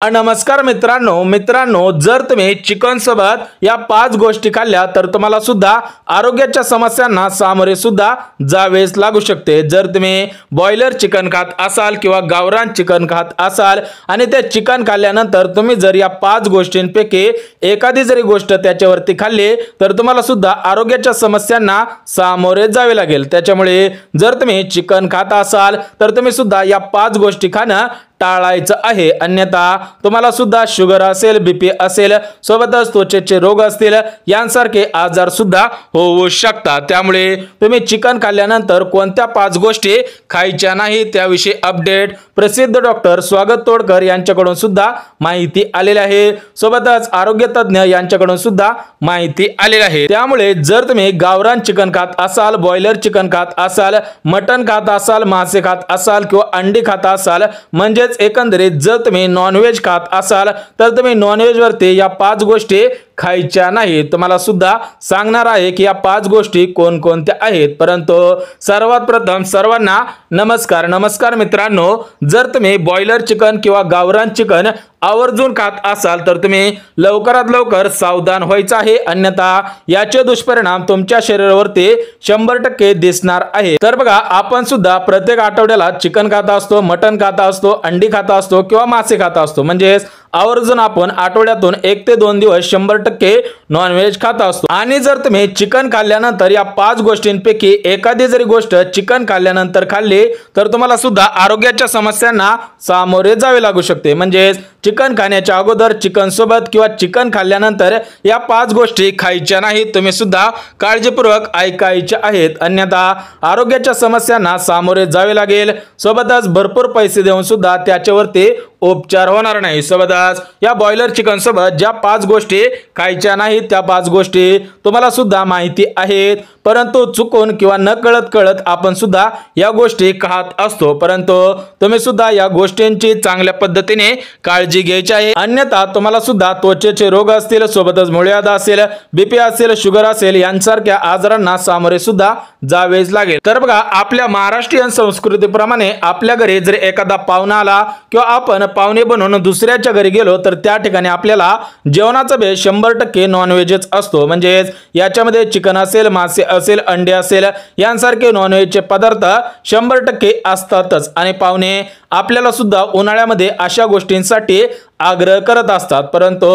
नमस्कार मित्रांनो जर तुम्ही चिकन सोबत या 5 गोष्टी खाल्ल्या तर तुम्हाला सुद्धा आरोग्याच्या समस्यांना सामोरे सुद्धा जावेच लागू शकते। जर तुम्ही बॉयलर चिकन खात असाल किंवा गावरान चिकन खात असाल आणि ते चिकन खाल्ल्यानंतर तुम्ही जर या 5 गोष्टींपैकी एखादी जरी गोष्ट त्याच्यावरती खाल्ली तर तुम्हाला सुद्धा आरोग्याच्या समस्यांना सामोरे जावे लागेल। त्याच्यामुळे जर तुम्ही चिकन खात असाल तर तुम्ही सुद्धा या 5 गोष्टी खाणं टाळायचं आहे, अन्यथा तुम्हाला सुद्धा शुगर असेल, बीपी असेल, सोबतच त्वचेचे रोग असतील यांसारखे आजार सुद्धा होऊ शकतात। त्यामुळे तुम्ही चिकन खाल्ल्यानंतर कोणत्या 5 गोष्टी खायच्या नाही त्याविषयी अपडेट प्रसिद्ध डॉक्टर स्वागत तोडकर यांच्याकडून सुद्धा माहिती आलेली आहे, सोबतच आरोग्य तज्ञ यांच्याकडून सुद्धा माहिती आलेली आहे। त्यामुळे जर तुम्ही गावरान चिकन खात असाल, बॉयलर चिकन खात असाल, मटन खात असाल, मासे खात असाल किंवा अंडी खात असाल, म्हणजे एकंदरीत जर तुम्ही नॉनव्हेज खात असाल तर तुम्ही नॉनव्हेज वरती या 5 गोष्टी खायच्या नाही। तुम्हाला सुद्धा सांगणार आहे की या 5 गोष्टी कोणकोणत्या आहेत। परंतु सर्वात प्रथम सर्वांना नमस्कार मित्रांनो, जर तुम्ही बॉयलर चिकन किंवा गावरान चिकन आवर्जून खात असाल तर तुम्ही लवकरात लवकर सावधान व्हायचं आहे, अन्यथा याचे दुष्परिणाम तुमच्या शरीरावरती 100% दिसणार आहे। तर बघा, आपण सुद्धा प्रत्येक आठवड्याला चिकन खाता असतो, मटन खाता असतो, अंडी खाता असतो किंवा मासे खाता असतो, म्हणजे आवर्जून आपण आठवड्यातून 1 ते 2 दिवस 100% नॉनव्हेज खाता असतो। आणि जर तुम्ही चिकन खाल्ल्यानंतर या 5 गोष्टींपैकी एखादी जरी गोष्ट चिकन खाल्ल्यानंतर खाल्ली तर तुम्हाला सुद्धा आरोग्याच्या समस्यांना सामोरे जावे लागू शकते। म्हणजे चिकन खाण्याच्या अगोदर, चिकन सोबत किंवा चिकन खाल्ल्यानंतर या 5 गोष्टी खायच्या नाहीत, तुम्ही सुद्धा काळजीपूर्वक ऐकायच्या आहेत, अन्यथा आरोग्याच्या समस्यांना सामोरे जावे लागेल, सोबतच भरपूर पैसे देऊन सुद्धा त्याच्यावरती उपचार होणार नाही। सोबतच या बॉयलर चिकन सोबत ज्या 5 गोष्टी खायच्या नाहीत त्या 5 गोष्टी तुम्हाला सुद्धा माहिती आहेत, परंतु चुकून किंवा न कळत आपण सुद्धा या गोष्टी खात असतो, परंतु तुम्ही सुद्धा या गोष्टींची चांगल्या पद्धतीने काळजी घ्यायची आहे, अन्यथा तुम्हाला सुद्धा त्वचेचे रोग असतील, सोबतच मुळव्याध असेल, बीपी असेल, शुगर असेल यांसारख्या आजारांना सामोरे सुद्धा जावेच लागेल। तर बघा, आपल्या महाराष्ट्रीयन संस्कृतीप्रमाणे आपल्या घरी जर एखादा पाहुणा आला किंवा आपण पाहुणे बनवून दुसऱ्याच्या घरी गेलो तर त्या ठिकाणी आपल्याला जेवणाचा बेस 100% नॉनव्हेजच असतो। म्हणजे याच्यामध्ये चिकन असेल, मासे असेल, अंडे असेल यांसारखे नॉनव्हेजचे पदार्थ 100% असतातच। आणि पाहुणे आपल्याला सुद्धा उन्हाळ्यामध्ये अशा गोष्टींसाठी आग्रह करत असतात, परंतु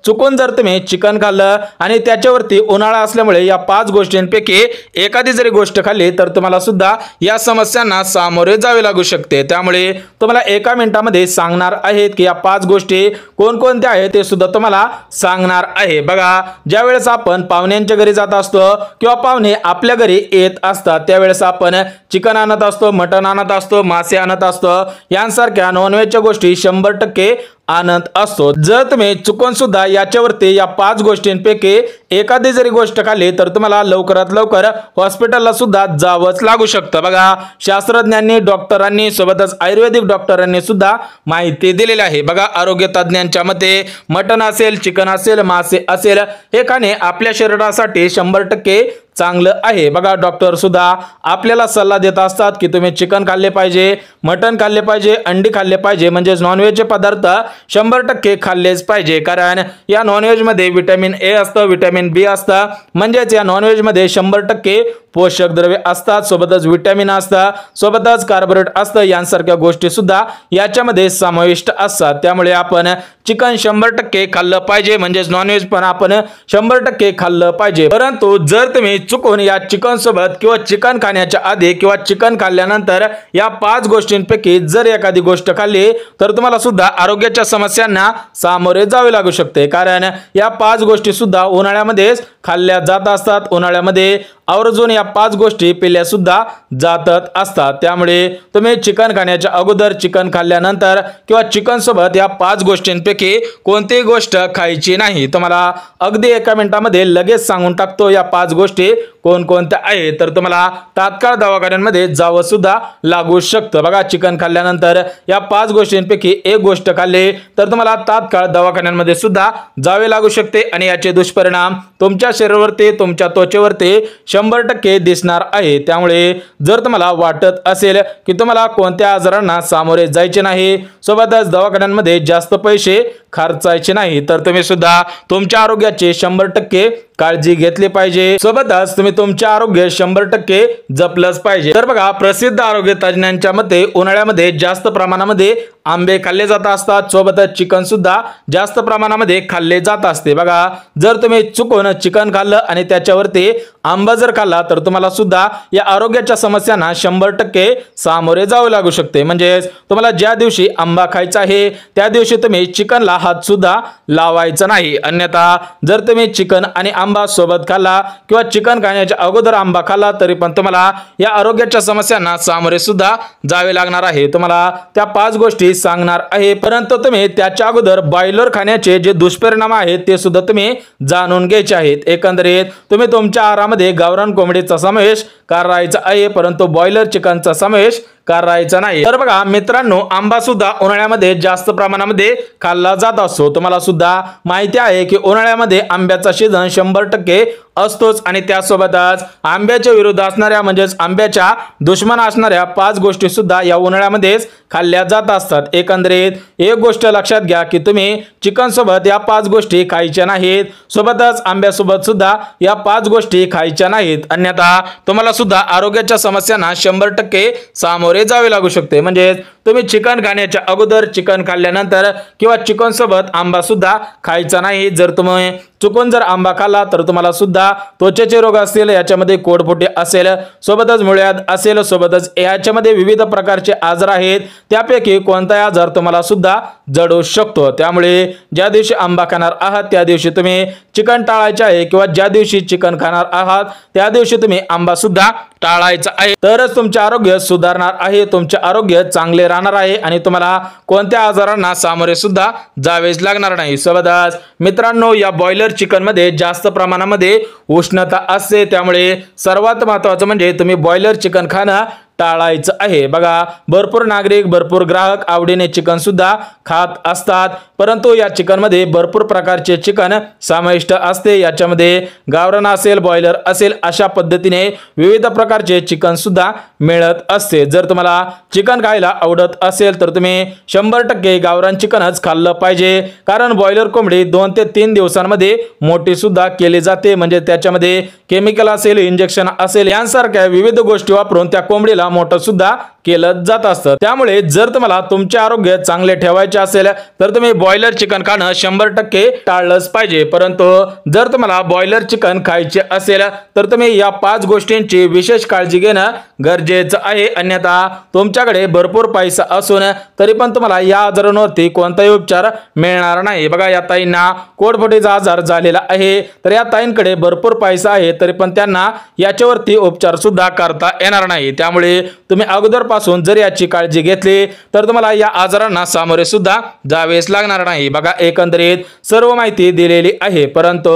चुकून जर तुम्ही चिकन खाल्लं आणि त्याच्यावरती उन्हाळा असल्यामुळे या 5 गोष्टींपैकी एखादी जरी गोष्ट खाल्ली तर तुम्हाला सुद्धा या समस्यांना सामोरे जावे लागू शकते। त्यामुळे तुम्हाला एका मिनिटामध्ये सांगणार आहेत की या 5 गोष्टी कोणकोणत्या आहेत ते सुद्धा तुम्हाला सांगणार आहे। बघा, ज्या वेळेस आपण पाहुण्यांच्या घरी जात असतो किंवा पाहुणे आपल्या घरी येत असतात त्यावेळेस आपण चिकन आणत असतो, मटन आणत असतो, मासे आणत असतो, यांसारख्या नॉनव्हेजच्या गोष्टी 100% आणत असतो। जर तुम्ही चुकून सुद्धा याच्यावरती या 5 गोष्टींपैकी एखादी जरी गोष्ट खाल्ली तर तुम्हाला लवकरात लवकर हॉस्पिटलला सुद्धा जावंच लागू शकतं। बघा, शास्त्रज्ञांनी, डॉक्टरांनी, सोबतच आयुर्वेदिक डॉक्टरांनी सुद्धा माहिती दिलेली आहे। बघा, आरोग्य तज्ञांच्या मते मटन असेल, चिकन असेल, मासे असेल हे खाणे आपल्या शरीरासाठी 100% चांगलं आहे। बघा, डॉक्टर सुद्धा आपल्याला सल्ला देत असतात की तुम्ही चिकन खाल्ले पाहिजे, मटन खाल्ले पाहिजे, अंडी खाल्ले पाहिजे, म्हणजे नॉनव्हेजचे पदार्थ 100% खाल्लेच पाहिजे, कारण या नॉनव्हेज मध्ये विटॅमिन ए असतं, विटॅमिन बी असतं, म्हणजेच या नॉनव्हेज मध्ये 100% पोषक द्रव्ये असतात, सोबतच विटॅमिन असतं, सोबतच कार्बोहायड्रेट असतं, यांसारख्या गोष्टी सुद्धा याच्यामध्ये समाविष्ट असतात। त्यामुळे आपण चिकन 100% खाल्लं पाहिजे, म्हणजे नॉनव्हेज पण आपण 100% खाल्लं पाहिजे। परंतु जर तुम्ही चुकून या चिकन सोबत किंवा चिकन खाण्याच्या आधी किंवा चिकन खाल्ल्यानंतर या 5 गोष्टींपैकी जर एखादी गोष्ट खाल्ली तर तुम्हाला सुद्धा आरोग्याच्या समस्यांना सामोरे जावे लागू शकते, कारण या 5 गोष्टी सुद्धा उन्हाळ्यामध्ये खाल्ल्या जात असतात, उन्हाळ्यामध्ये आवर्जून या 5 गोष्टी पिल्या सुद्धा जातात असतात। त्यामुळे तुम्ही चिकन खाण्याच्या अगोदर, चिकन खाल्ल्यानंतर किंवा चिकन सोबत या 5 गोष्टींपैकी कोणतीही गोष्ट खायची नाही। तुम्हाला अगदी एका मिनिटामध्ये लगेच सांगून टाकतो या 5 गोष्टी कोणकोणत्या आहे तर तुम्हाला तात्काळ दवाखान्यांमध्ये जावं सुद्धा लागू शकतं। बघा, चिकन खाल्ल्यानंतर या 5 गोष्टींपैकी एक गोष्ट खाल्ली तर तुम्हाला तात्काळ दवाखान्यांमध्ये सुद्धा जावे लागू शकते आणि याचे दुष्परिणाम तुमच्या शरीरावरती, तुमच्या त्वचेवरती 100% दिसणार आहे। त्यामुळे जर तुम्हाला वाटत असेल की तुम्हाला कोणत्या आजारांना सामोरे जायचे नाही, सोबतच दवाखान्यांमध्ये जास्त पैसे खर्चायचे नाही, तर तुम्ही सुद्धा तुमच्या आरोग्याची 100% काळजी घेतली पाहिजे। सोबतच तुम्ही तुमचे आरोग्य 100% जपलंच पाहिजे। तर बघा, प्रसिद्ध आरोग्य तज्ञांच्या मते उन्हाळ्यामध्ये जास्त प्रमाणामध्ये आंबे खाल्ले जात असतात, सोबतच चिकन सुद्धा जास्त प्रमाणामध्ये खाल्ले जात असते। बघा, जर तुम्ही चुकून चिकन खाल्लं आणि त्याच्यावरती आंबा जर खाल्ला तर तुम्हाला सुद्धा या आरोग्याच्या समस्यांना 100% सामोरे जावे लागू शकते। म्हणजे तुम्हाला ज्या दिवशी आंबा खायचा आहे त्या दिवशी तुम्ही चिकनला हात सुद्धा लावायचा नाही, अन्यथा जर तुम्ही चिकन आणि आंबा सोबत खाल्ला किंवा चिकन खाण्याच्या अगोदर आंबा खाल्ला तरी पण तुम्हाला या आरोग्याच्या समस्यांना सामोरे सुद्धा जावे लागणार आहे। तुम्हाला त्या 5 गोष्टी सांगणार आहे, परंतु तुम्ही त्याच्या अगोदर बॉयलर खाण्याचे जे दुष्परिणाम आहेत ते सुद्धा तुम्ही जाणून घ्यायचे आहेत। एकंदरीत तुम्ही तुमच्या आहारामध्ये गावरान कोंबडीचा समावेश करायचा आहे, परंतु बॉयलर चिकनचा समावेश करायचा नाही। तर बघा मित्रांनो, आंबा सुद्धा उन्हाळ्यामध्ये जास्त प्रमाणामध्ये खाल्ला जात असतो। तुम्हाला सुद्धा माहिती आहे की उन्हाळ्यामध्ये आंब्याचा सीझन 100% असतोच आणि त्यासोबतच आंब्याच्या विरुद्ध असणाऱ्या म्हणजेच आंब्याच्या दुश्मन असणाऱ्या 5 गोष्टी सुद्धा या उन्हाळ्यामध्येच खाल्ल्या जात असतात। एकंदरीत एक गोष्ट लक्षात घ्या की तुम्ही चिकन सोबत या 5 गोष्टी खायच्या नाहीत, सोबतच आंब्यासोबत सुद्धा या 5 गोष्टी खायच्या नाहीत, अन्यथा तुम्हाला सुद्धा आरोग्याच्या समस्यांना 100% सामोरे जावे लागू शकते। म्हणजे तुम्ही चिकन खाण्याच्या अगोदर, चिकन खाल्ल्यानंतर किंवा चिकन सोबत आंबा सुद्धा खायचा नाही। जर तुम्ही चुकून जर आंबा खाल्ला तर तुम्हाला सुद्धा त्वचेचे रोग असतील, याच्यामध्ये कोडफुटे असेल, सोबतच मुळ्यात असेल, सोबतच याच्यामध्ये विविध प्रकारचे आजार आहेत, त्यापैकी कोणताही आजार तुम्हाला सुद्धा जडू शकतो। त्यामुळे ज्या दिवशी आंबा खाणार आहात त्या दिवशी तुम्ही चिकन टाळायचे आहे किंवा ज्या दिवशी चिकन खाणार आहात त्या दिवशी तुम्ही आंबा सुद्धा टाळायचा आहे, तरच तुमचे आरोग्य सुधारणार आहे, तुमचे आरोग्य चांगले राहणार आहे आणि तुम्हाला कोणत्या आजारांना सामोरे सुद्धा जावेच लागणार नाही। सोबतच मित्रांनो, या बॉयलर चिकन मध्ये जास्त प्रमाणामध्ये उष्णता असते, त्यामुळे सर्वात महत्त्वाचं म्हणजे तुम्ही बॉयलर चिकन खाणं टाळायचं आहे। बघा, भरपूर नागरिक, भरपूर ग्राहक आवडीने चिकन सुद्धा खात असतात, परंतु या चिकन मध्ये भरपूर प्रकारचे चिकन समाविष्ट असते। याच्यामध्ये गावरान असेल, बॉयलर असेल, अशा पद्धतीने विविध प्रकारचे चिकन सुद्धा मिळत असते। जर तुम्हाला चिकन खायला आवडत असेल तर तुम्ही 100% गावरान चिकनच खाल्लं पाहिजे, कारण बॉयलर कोंबडी 2 ते 3 दिवसांमध्ये मोठी सुद्धा केली जाते। म्हणजे त्याच्यामध्ये केमिकल असेल, इंजेक्शन असेल, यांसारख्या विविध गोष्टी वापरून त्या कोंबडीला मोठं सुद्धा केलं जात असतं। त्यामुळे जर तुम्हाला तुमचे आरोग्य चांगले ठेवायचे असेल तर तुम्ही बॉयलर चिकन खाणं 100% टाळलंच पाहिजे, परंतु जर तुम्हाला बॉयलर चिकन खायचे असेल तर तुम्ही या 5 गोष्टींची विशेष काळजी घेणं गरजेचं आहे, अन्यथा तुमच्याकडे भरपूर पैसा असून तरी पण तुम्हाला या आजारांवरती कोणताही उपचार मिळणार नाही। बघा, या ताईंना कोडफुटीचा आजार झालेला आहे, तर या ताईंकडे भरपूर पैसा आहे तरी पण त्यांना याच्यावरती उपचार सुद्धा करता येणार नाही। त्यामुळे तुम्ही अगोदरपासून जर याची काळजी घेतली तर तुम्हाला या आजारांना सामोरे सुद्धा जावेच लागणार नाही। बघा, एकंदरीत सर्व माहिती दिलेली आहे, परंतु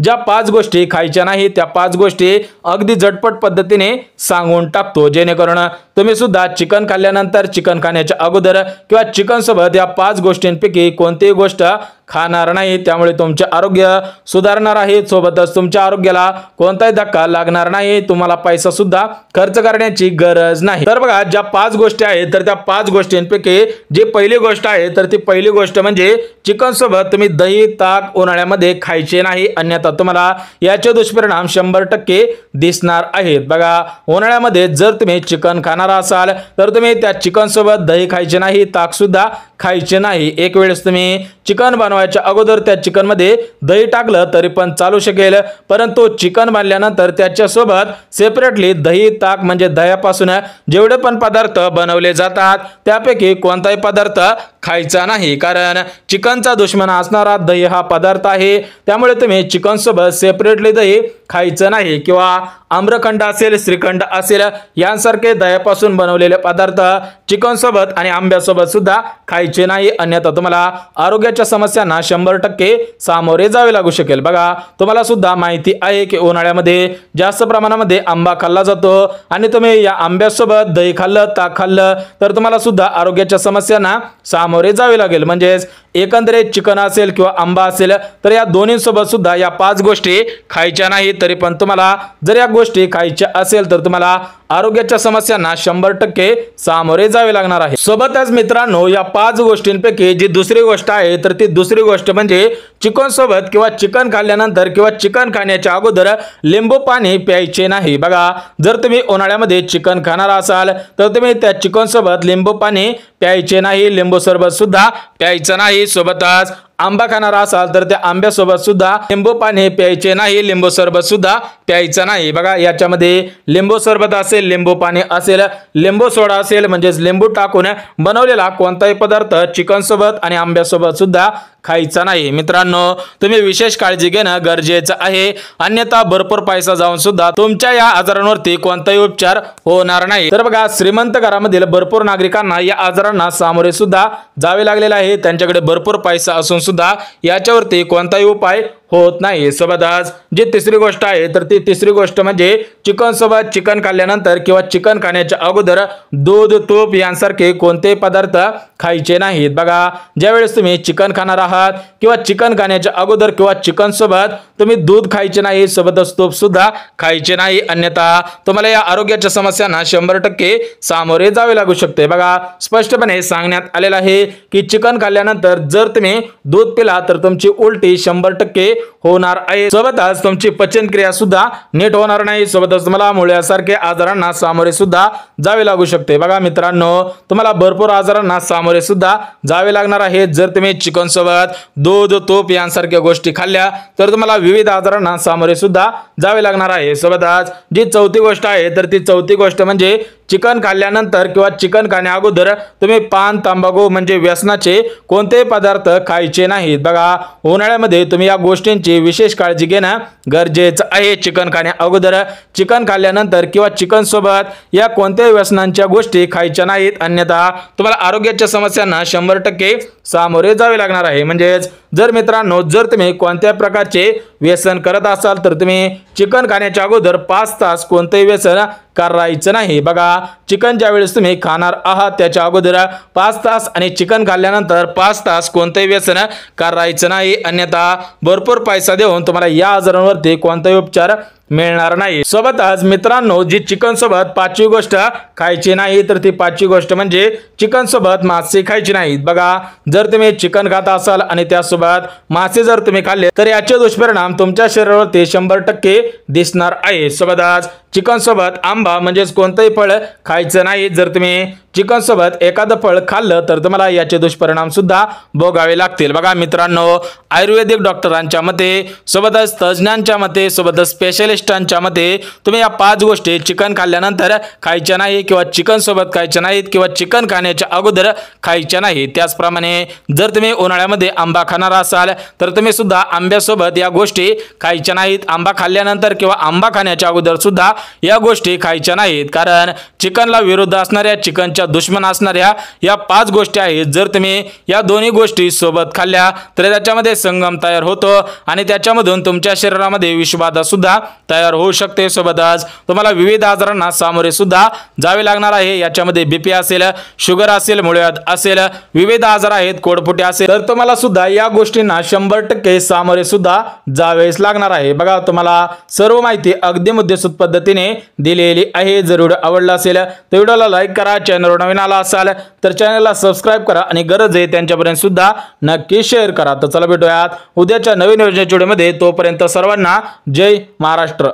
ज्या 5 गोष्टी खायच्या नाही त्या 5 गोष्टी अगदी झटपट पद्धतीने सांगून टाकतो, जेणेकरून तुम्ही सुद्धा चिकन खाल्ल्यानंतर, चिकन खाण्याच्या अगोदर किंवा चिकन सोबत या 5 गोष्टींपैकी कोणतीही गोष्ट खाणार नाही। त्यामुळे तुमचे आरोग्य सुधारणार आहे, सोबतच तुमच्या आरोग्याला कोणताही धक्का लागणार नाही, तुम्हाला पैसा सुद्धा खर्च करण्याची गरज नाही। तर बघा, ज्या 5 गोष्टी आहेत तर त्या 5 गोष्टींपैकी जी पहिली गोष्ट आहे तर ती पहिली गोष्ट म्हणजे चिकन सोबत तुम्ही दही, ताक उन्हाळ्यामध्ये खायचे नाही, अन्यथा तुम्हाला याचे दुष्परिणाम 100% दिसणार आहेत। बघा, उन्हाळ्यामध्ये जर तुम्ही चिकन खाणार असाल तर तुम्ही त्या चिकन सोबत दही खायचे नाही, ताक सुद्धा खायचे नाही। एक वेळेस तुम्ही चिकन बनवायच्या अगोदर त्या चिकन मध्ये दही टाकलं तरी पण चालू शकेल, परंतु चिकन बनल्यानंतर त्याच्या सोबत सेपरेटली दही, ताक म्हणजे दह्यापासून जेवढे पण पदार्थ बनवले जातात त्यापैकी कोणताही पदार्थ खायचा नाही, कारण चिकनचा दुश्मन असणारा दही हा पदार्थ आहे। त्यामुळे तुम्ही चिकन सोबत सेपरेटली दही खायचं नाही, किंवा आम्रखंड असेल, श्रीखंड असेल, यांसारखे दह्यापासून बनवलेले पदार्थ चिकन सोबत आणि आंब्यासोबत सुद्धा खायचे खायचे नाही, अन्यथा तुम्हाला आरोग्याच्या समस्यांना 100% सामोरे जावे लागू शकेल। बघा तुम्हाला सुद्धा माहिती आहे की उन्हाळ्यामध्ये जास्त प्रमाणामध्ये आंबा खाल्ला जातो आणि तुम्ही या आंब्यासोबत दही खाल्लं, ताक खाल्लं तर तुम्हाला सुद्धा आरोग्याच्या समस्यांना सामोरे जावे लागेल। म्हणजेच एकंदरीत चिकन असेल किंवा आंबा असेल तर या दोन्हीसोबत सुद्धा या 5 गोष्टी खायच्या नाही, तरी पण तुम्हाला जर या गोष्टी खायच्या असेल तर तुम्हाला आरोग्याच्या समस्यांना 100% सामोरे जावे लागणार आहे। सोबतच मित्रांनो या 5 गोष्टींपैकी जी दुसरी गोष्ट आहे तर ती दुसरी गोष्ट म्हणजे चिकन सोबत किंवा चिकन खाल्ल्यानंतर किंवा चिकन खाण्याच्या अगोदर लिंबू पाणी प्यायचे नाही। बघा जर तुम्ही उन्हाळ्यामध्ये चिकन खाणार असाल तर तुम्ही त्या चिकन सोबत लिंबू पाणी प्यायचे नाही, लिंबू सरबत सुद्धा प्यायचं नाही। सोबतच आंबा खाणार असाल तर त्या आंब्यासोबत सुद्धा लिंबू पाणी प्यायचे नाही, लिंबू सरबत सुद्धा प्यायचं नाही। बघा याच्यामध्ये लिंबू सरबत असेल, लिंबू पाणी असेल, लिंबू सोडा असेल म्हणजेच लिंबू टाकून बनवलेला कोणताही पदार्थ चिकन सोबत आणि आंब्यासोबत सुद्धा खायचा नाही। मित्रांनो तुम्ही विशेष काळजी घेणं गरजेचं आहे, अन्यथा भरपूर पैसा जाऊन सुद्धा तुमच्या या आजारांवरती कोणताही उपचार होणार नाही। तर बघा श्रीमंत घरामधील भरपूर नागरिकांना या आजारांना सामोरे सुद्धा जावे लागलेले आहे, त्यांच्याकडे भरपूर पैसा असून सुद्धा याच्यावरती कोणताही उपाय होत नाही। सोबतच जी तिसरी गोष्ट आहे तर ती तिसरी गोष्ट म्हणजे चिकन सोबत चिकन खाल्ल्यानंतर किंवा चिकन खाण्याच्या अगोदर दूध, तूप यांसारखे कोणते पदार्थ खायचे नाहीत। बघा ज्यावेळेस तुम्ही चिकन खाणार आहात किंवा चिकन खाण्याच्या अगोदर किंवा चिकन सोबत तुम्ही दूध खायचे नाही, सोबतच तूप सुद्धा खायचे नाही, अन्यथा तुम्हाला या आरोग्याच्या समस्यांना 100% सामोरे जावे लागू शकते। बघा स्पष्टपणे सांगण्यात आलेलं आहे की चिकन खाल्ल्यानंतर जर तुम्ही दूध पिला तर तुमची उलटी 100% होणार आहे, सोबतच तुमची पचनक्रिया सुद्धा नीट होणार नाही, सोबतच तुम्हाला मुळ्यासारख्या आजारांना सामोरे सुद्धा जावे लागू शकते। बघा मित्रांनो तुम्हाला भरपूर आजारांना सामोरे सुद्धा जावे लागणार आहे जर तुम्ही चिकन सोबत दूध, तूप यांसारख्या गोष्टी खाल्ल्या तर तुम्हाला विविध आजारांना सामोरे सुद्धा जावे लागणार आहे। सोबतच जी चौथी गोष्ट आहे तर ती चौथी गोष्ट म्हणजे चिकन खाल्ल्यानंतर किंवा चिकन खाण्या अगोदर तुम्ही पान, तंबाखू म्हणजे व्यसनाचे कोणतेही पदार्थ खायचे नाहीत। बघा उन्हाळ्यामध्ये तुम्ही या गोष्टींची विशेष काळजी घेणं गरजेचं आहे। चिकन खाण्या अगोदर, चिकन खाल्ल्यानंतर किंवा चिकन सोबत या कोणत्याही व्यसनांच्या गोष्टी खायच्या नाहीत, अन्यथा तुम्हाला आरोग्याच्या समस्यांना 100% सामोरे जावे लागणार आहे। म्हणजेच जर मित्रांनो जर तुम्ही कोणत्या प्रकारचे व्यसन करत असाल तर तुम्ही चिकन खाण्याच्या अगोदर 5 तास कोणतेही व्यसन करायचं नाही। बघा चिकन ज्यावेळेस तुम्ही खाणार आहात त्याच्या अगोदर 5 तास आणि चिकन खाल्ल्यानंतर 5 तास कोणतेही व्यसन करायचं नाही, अन्यथा भरपूर पैसा देऊन तुम्हाला या आजारांवरती कोणताही उपचार मिळणार नाही। सोबतच मित्रांनो जी चिकन सोबत 5वी गोष्ट खायची नाही तर ती 5वी गोष्ट म्हणजे चिकन सोबत मासे खायचे नाहीत। बघा जर तुम्ही चिकन खात असाल आणि त्यासोबत मासे जर तुम्ही खाल्ले तर याचे दुष्परिणाम तुमच्या शरीरावरती 100% दिसणार आहे। सोबतच चिकन सोबत आंबा म्हणजेच कोणतेही फळ खायचं नाही, जर तुम्ही चिकन सोबत एखादं फळ खाल्लं तर तुम्हाला याचे दुष्परिणाम सुद्धा भोगावे लागतील। बघा मित्रांनो आयुर्वेदिक डॉक्टरांच्या मते, सोबतच तज्ज्ञांच्या मते, सोबतच स्पेशलिस्टांच्या मते तुम्ही या 5 गोष्टी चिकन खाल्ल्यानंतर खायच्या नाही किंवा चिकन सोबत खायच्या नाहीत किंवा चिकन खाण्याच्या अगोदर खायच्या नाही। त्याचप्रमाणे जर तुम्ही उन्हाळ्यामध्ये आंबा खाणार असाल तर तुम्ही सुद्धा आंब्यासोबत या गोष्टी खायच्या नाहीत, आंबा खाल्ल्यानंतर किंवा आंबा खाण्याच्या अगोदर सुद्धा या गोष्टी खायच्या नाहीत, कारण चिकनला विरुद्ध असणाऱ्या, चिकनच्या दुश्मन असणाऱ्या या 5 गोष्टी आहेत। जर तुम्ही या दोन्ही गोष्टी सोबत खाल्ल्या तर त्याच्यामध्ये संगम तयार होतो आणि त्याच्यामधून तुमच्या शरीरामध्ये विषबाधा सुद्धा तयार होऊ शकते। सोबतच तुम्हाला विविध आजारांना सामोरे सुद्धा जावे लागणार आहे। याच्यामध्ये बीपी असेल, शुगर असेल, मुळव्याध असेल, विविध आजार आहेत, कोडफुटे असेल तर तुम्हाला सुद्धा या गोष्टींना 100% सामोरे सुद्धा जावेच लागणार आहे। बघा तुम्हाला सर्व माहिती अगदी मुद्देसूद पद्धतीने दिलेली आहे। जर व्हिडिओ आवडला असेल तर व्हिडिओला लाईक करा, चॅनलवर नवीन आला असाल तर चॅनलला सबस्क्राइब करा आणि गरज आहे त्यांच्यापर्यंत सुद्धा नक्की शेअर करा। तर चला भेटूयात उद्याच्या नवीन योजनेच्या व्हिडिओमध्ये, तोपर्यंत सर्वांना जय महाराष्ट्र।